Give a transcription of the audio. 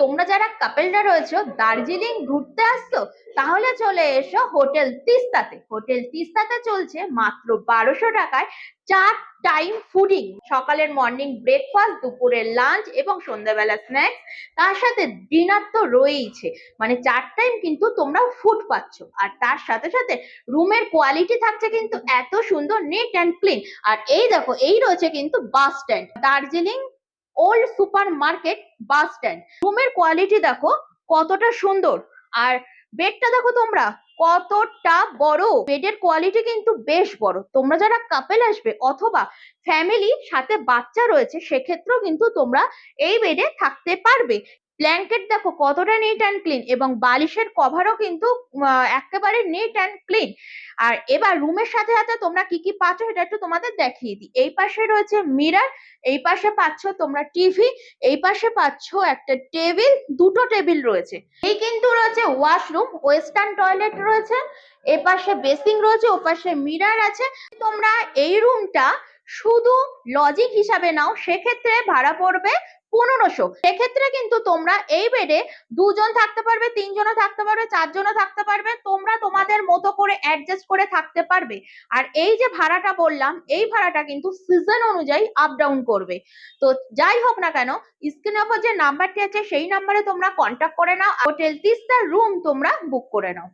তোমরা যারা কাপেলরা রয়েছো, দার্জিলিং ঘুরতে আসছো, তাহলে চলে এসো হোটেল তিস্তাতে। হোটেল তিস্তাতে চলছে মাত্র 1200 টাকায় 4 টাইম ফুডিং। সকালের মর্নিং ব্রেকফাস্ট, দুপুরের লাঞ্চ এবং সন্ধ্যাবেলা স্ন্যাক্স, তার সাথে ডিনার তো রয়েইছে। মানে 4 টাইম কিন্তু তোমরা ফুড পাচ্ছ। আর তার সাথে সাথে রুমের কোয়ালিটি থাকছে কিন্তু এত সুন্দর, নিট অ্যান্ড ক্লিন। আর এই দেখো, এই রয়েছে কিন্তু bus stand, Darjeeling old super market bus stand. রুমের কোয়ালিটি দেখো কতটা সুন্দর। আর বেডটা দেখো তোমরা কতটা বড়। বেডের কোয়ালিটি কিন্তু বেশ বড়। তোমরা যারা কাপেল আসবে অথবা ফ্যামিলি সাথে বাচ্চা রয়েছে, সেক্ষেত্রেও কিন্তু তোমরা এই বেডে থাকতে পারবে। ব্ল্যাঙ্কেট দেখো কতটা নিট অ্যান্ড ক্লিন, এবং বালিশের কভারও কিন্তু একেবারে নিট অ্যান্ড ক্লিন। আর এবার রুমের সাথে সাথে তোমরা কি কি পাচ্ছ সেটা একটু তোমাদের দেখিয়ে দিই। এই পাশে রয়েছে মিরর, এই পাশে পাচ্ছ তোমরা টিভি, এই পাশে পাচ্ছ একটা টেবিল, দুটো টেবিল রয়েছে। এই কিন্তু রয়েছে ওয়াশরুম, ওয়েস্টার্ন টয়লেট রয়েছে, এ পাশে বেসিং রয়েছে, ও পাশে মিরর আছে। তোমরা এই রুমটা শুধু লজিং হিসাবে নাও, সেক্ষেত্রে ভাড়া পড়বে 1500। সেক্ষেত্রে কিন্তু তোমরা এই বেডে দুজন থাকতে পারবে, তিনজনও থাকতে পারবে, চারজনও থাকতে পারবে। তোমরা তোমাদের মতো করে অ্যাডজাস্ট করে থাকতে পারবে। আর এই যে ভাড়াটা বললাম, এই ভাড়াটা কিন্তু সিজন অনুযায়ী আপ ডাউন করবে। তো যাই হোক না কেন, স্ক্রিনের উপর যে নাম্বারটি আছে সেই নাম্বারে তোমরা কন্ট্যাক্ট করে নাও, হোটেল তিস্তার রুম তোমরা বুক করে নাও।